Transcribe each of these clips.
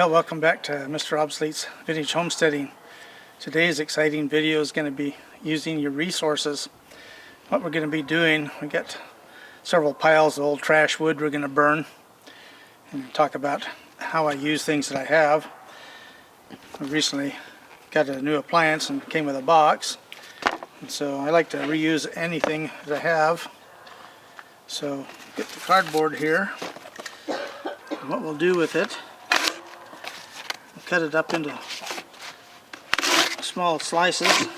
Well, welcome back to Mr. Obsolete's Vintage Homesteading. Today's exciting video is going to be using your resources. What we're going to be doing, we got several piles of old trash wood we're going to burn and talk about how I use things that I have. I recently got a new appliance and it came with a box, and so I like to reuse anything that I have. So get the cardboard here, and what we'll do with it, cut it up into small slices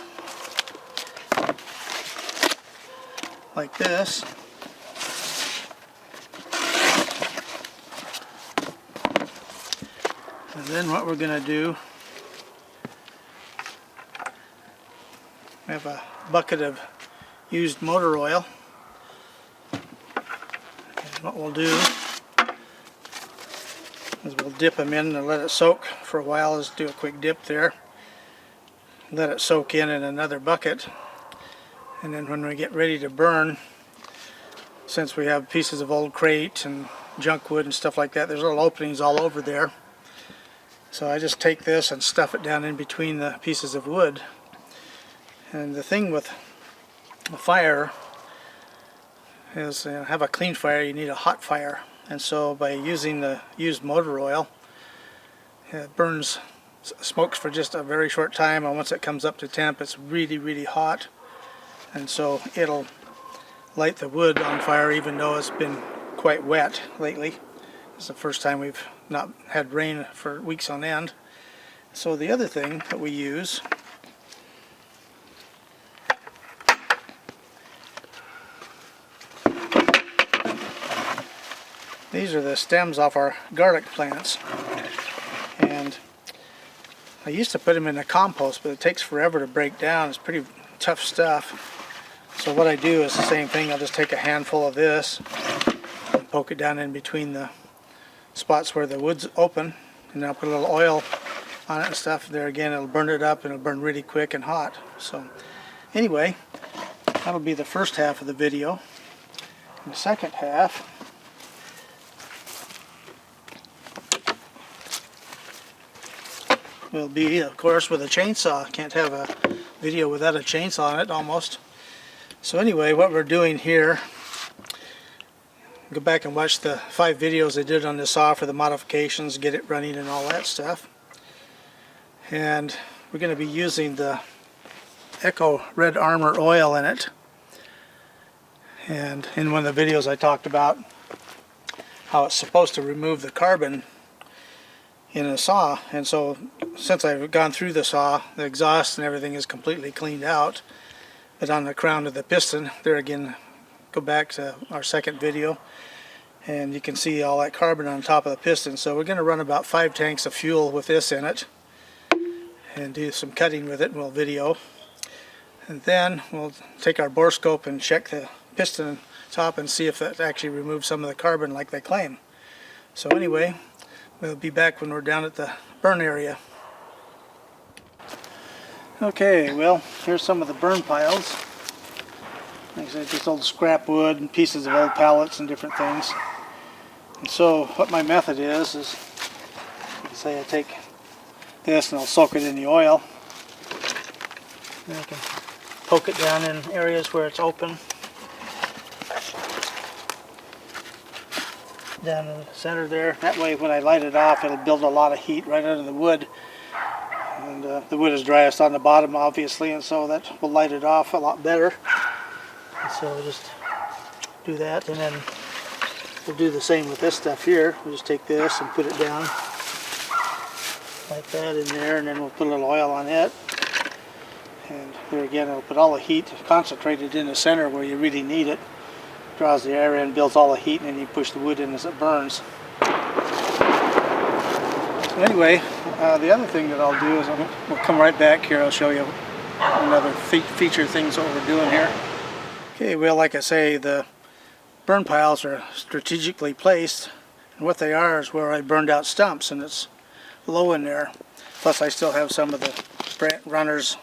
like this. And then what we're going to do, we have a bucket of used motor oil, and what we'll do is we'll dip them in and let it soak for a while. Just do a quick dip there, let it soak in another bucket, and then when we get ready to burn, since we have pieces of old crate and junk wood and stuff like that, there's little openings all over there, so I just take this and stuff it down in between the pieces of wood. And the thing with a fire is, have a clean fire, you need a hot fire. And so by using the used motor oil, it burns, smokes for just a very short time, and once it comes up to temp, it's really hot, and so it'll light the wood on fire even though it's been quite wet lately. It's the first time we've not had rain for weeks on end. So the other thing that we use, these are the stems off our garlic plants, and I used to put them in the compost, but it takes forever to break down. It's pretty tough stuff. So what I do is the same thing. I'll just take a handful of this and poke it down in between the spots where the wood's open, and then I'll put a little oil on it and stuff. There again, it'll burn it up, and it'll burn really quick and hot. So anyway, that'll be the first half of the video. In the second half, will be, of course, with a chainsaw. Can't have a video without a chainsaw on it, almost. So anyway, what we're doing here, go back and watch the 5 videos I did on the saw for the modifications, get it running and all that stuff. And we're going to be using the Echo Red Armor oil in it. And in one of the videos I talked about how it's supposed to remove the carbon in a saw, and so since I've gone through the saw, the exhaust and everything is completely cleaned out. But on the crown of the piston, there again, go back to our second video, and you can see all that carbon on top of the piston. So we're going to run about 5 tanks of fuel with this in it and do some cutting with it, and we'll video. And then we'll take our bore scope and check the piston top and see if that actually removes some of the carbon like they claim. So anyway, we'll be back when we're down at the burn area. Okay, well, here's some of the burn piles. Like I said, just old scrap wood and pieces of old pallets and different things. And so what my method is say I take this and I'll soak it in the oil. And I can poke it down in areas where it's open. Down in the center there. That way when I light it off, it'll build a lot of heat right under the wood. And the wood is driest on the bottom, obviously, and so that will light it off a lot better. And so we'll just do that, and then we'll do the same with this stuff here. We'll just take this and put it down like that in there, and then we'll put a little oil on it. And there again, it'll put all the heat concentrated in the center where you really need it. Draws the air in, builds all the heat, and then you push the wood in as it burns. So anyway, the other thing that I'll do is we'll come right back here. I'll show you another feature things what we're doing here. Okay, well, like I say, the burn piles are strategically placed, and what they are is where I burned out stumps, and it's low in there. Plus I still have some of the runners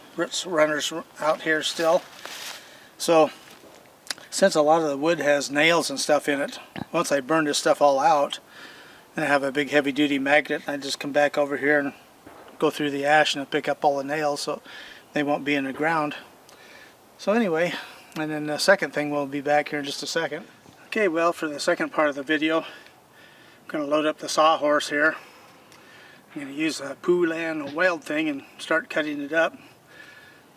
out here still. So since a lot of the wood has nails and stuff in it, once I burn this stuff all out, And I have a big heavy duty magnet. I just come back over here and go through the ash and pick up all the nails so they won't be in the ground. So anyway, and then the second thing, we'll be back here in just a second. Okay, well, for the second part of the video, I'm going to load up the sawhorse here. I'm going to use a Poulan Wild Thing and start cutting it up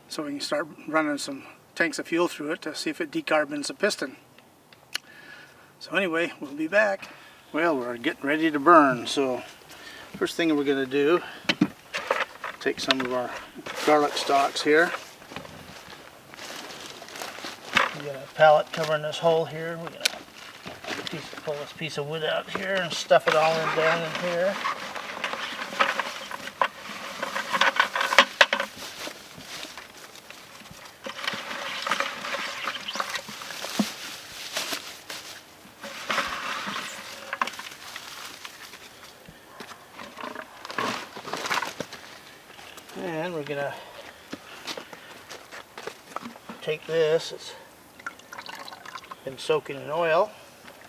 so we can start running some tanks of fuel through it to see if it decarbons the piston. So anyway, we'll be back. Well, we're getting ready to burn, so first thing we're going to do, take some of our garlic stalks here. We got a pallet covering this hole here. We're going to pull this piece of wood out here and stuff it all in down in here. And we're gonna take this, it's been soaking in oil,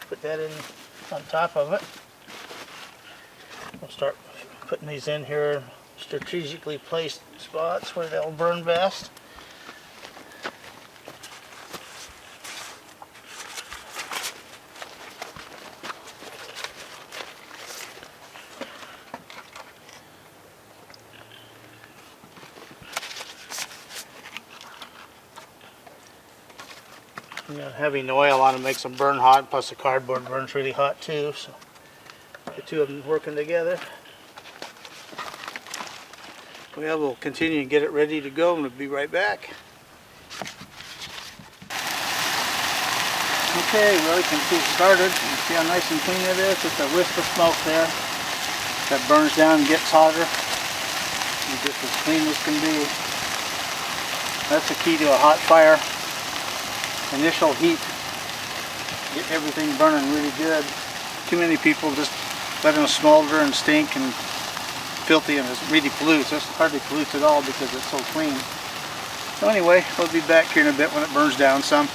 put that in on top of it. We'll start putting these in here, strategically placed spots where they'll burn best. You know, having the oil on it makes them burn hot, plus the cardboard burns really hot too, so the two of them working together. Well, we'll continue and get it ready to go, and we'll be right back. Okay, well, you can see it started. You can see how nice and clean it is. Just a wisp of smoke there. That burns down and gets hotter. And just as clean as can be. That's the key to a hot fire. Initial heat, get everything burning really good. Too many people just let them smolder and stink and filthy, and it really pollutes. This hardly pollutes at all because it's so clean. So anyway, we'll be back here in a bit when it burns down some.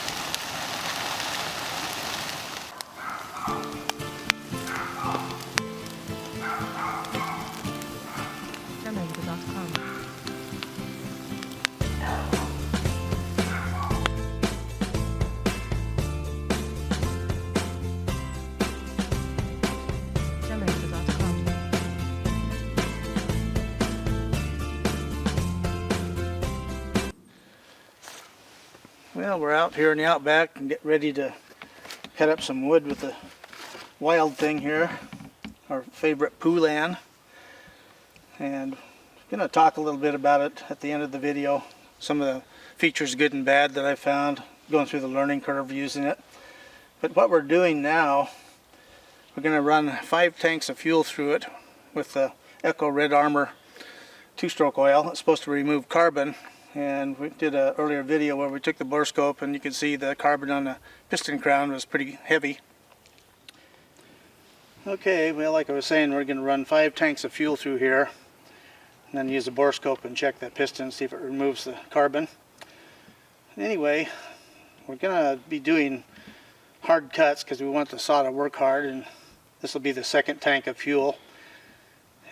Well, we're out here in the outback and get ready to cut up some wood with the Wild Thing here, our favorite Poulan. And I'm going to talk a little bit about it at the end of the video. Some of the features, good and bad, that I found going through the learning curve using it. But what we're doing now, we're going to run 5 tanks of fuel through it with the Echo Red Armor 2-stroke oil. It's supposed to remove carbon. And we did an earlier video where we took the borescope, and you can see the carbon on the piston crown was pretty heavy. Okay, well, like I was saying, we're going to run 5 tanks of fuel through here, and then use the borescope and check that piston, see if it removes the carbon. Anyway, we're going to be doing hard cuts because we want the saw to work hard, and this will be the second tank of fuel.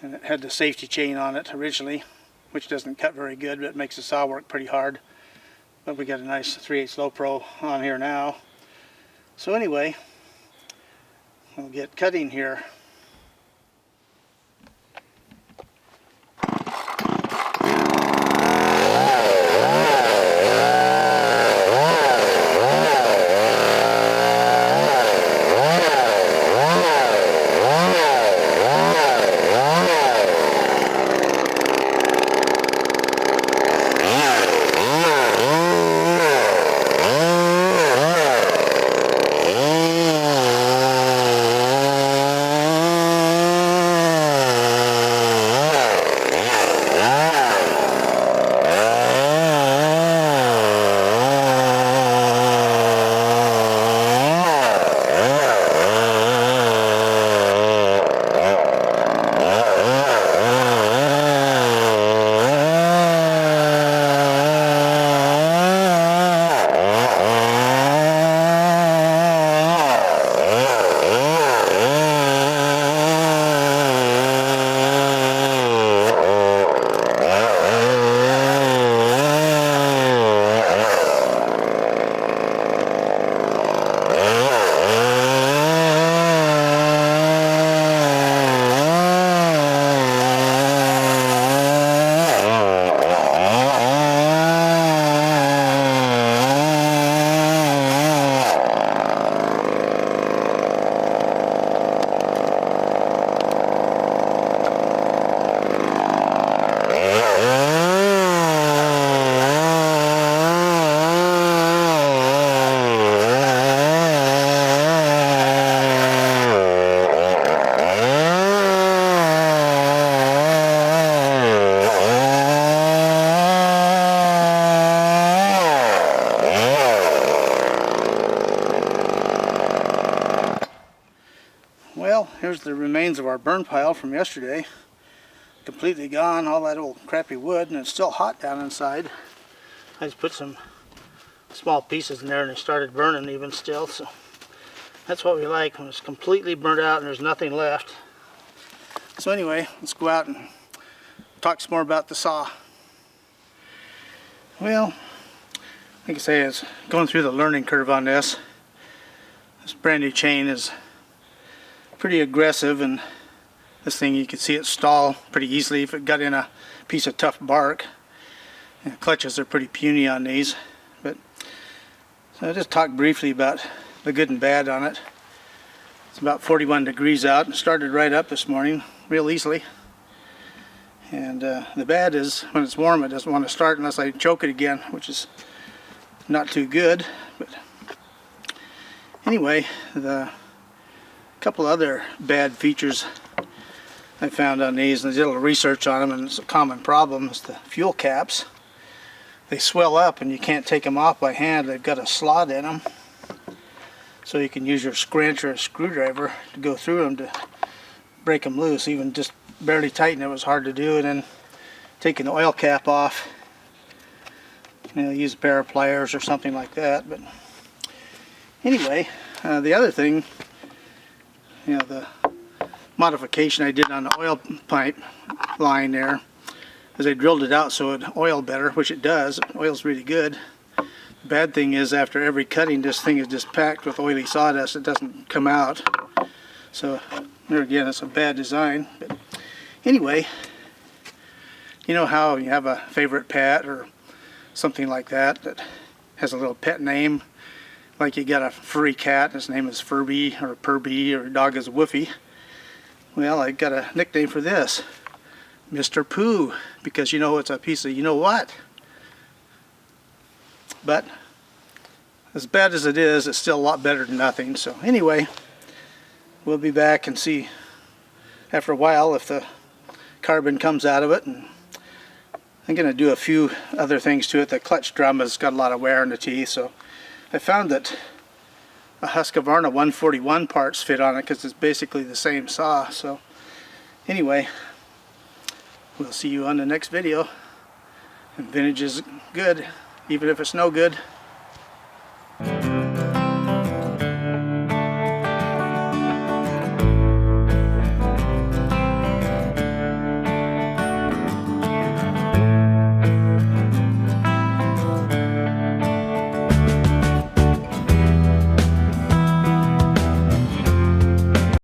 And it had the safety chain on it originally, which doesn't cut very good, but it makes the saw work pretty hard. But we got a nice 3/8 low pro on here now. So anyway, we'll get cutting here. the remains of our burn pile from yesterday. Completely gone, all that old crappy wood, and it's still hot down inside. I just put some small pieces in there and it started burning even still, so that's what we like, when it's completely burnt out and there's nothing left. So anyway, let's go out and talk some more about the saw. Well, like I say, it's going through the learning curve on this. This brand new chain is pretty aggressive, and this thing, you can see it stall pretty easily if it got in a piece of tough bark. And the clutches are pretty puny on these. But so I'll just talk briefly about the good and bad on it. It's about 41 degrees out and started right up this morning real easily. And the bad is when it's warm it doesn't want to start unless I choke it again, which is not too good. But anyway, the couple other bad features I found on these, and I did a little research on them, and it's a common problem, is the fuel caps. They swell up and you can't take them off by hand. They've got a slot in them, so you can use your scrunch or a screwdriver to go through them to break them loose. Even just barely tighten it was hard to do, and then taking the oil cap off, you know, use a pair of pliers or something like that. But anyway, the other thing, you know, the modification I did on the oil pipe line there is I drilled it out so it oil better, which it does. It oils really good. The bad thing is after every cutting this thing is just packed with oily sawdust. It doesn't come out. So there again, it's a bad design. But anyway, you know how you have a favorite pet or something like that that has a little pet name, like you got a furry cat, his name is Furby or Purby, or your dog is Woofy. Well, I got a nickname for this, Mr. Pooh, because you know it's a piece of you know what. But as bad as it is, it's still a lot better than nothing. So anyway, we'll be back and see after a while if the carbon comes out of it, and I'm going to do a few other things to it. The clutch drum has got a lot of wear in the teeth, so I found that a Husqvarna 141 parts fit on it because it's basically the same saw. So anyway, we'll see you on the next video. And vintage is good, even if it's no good.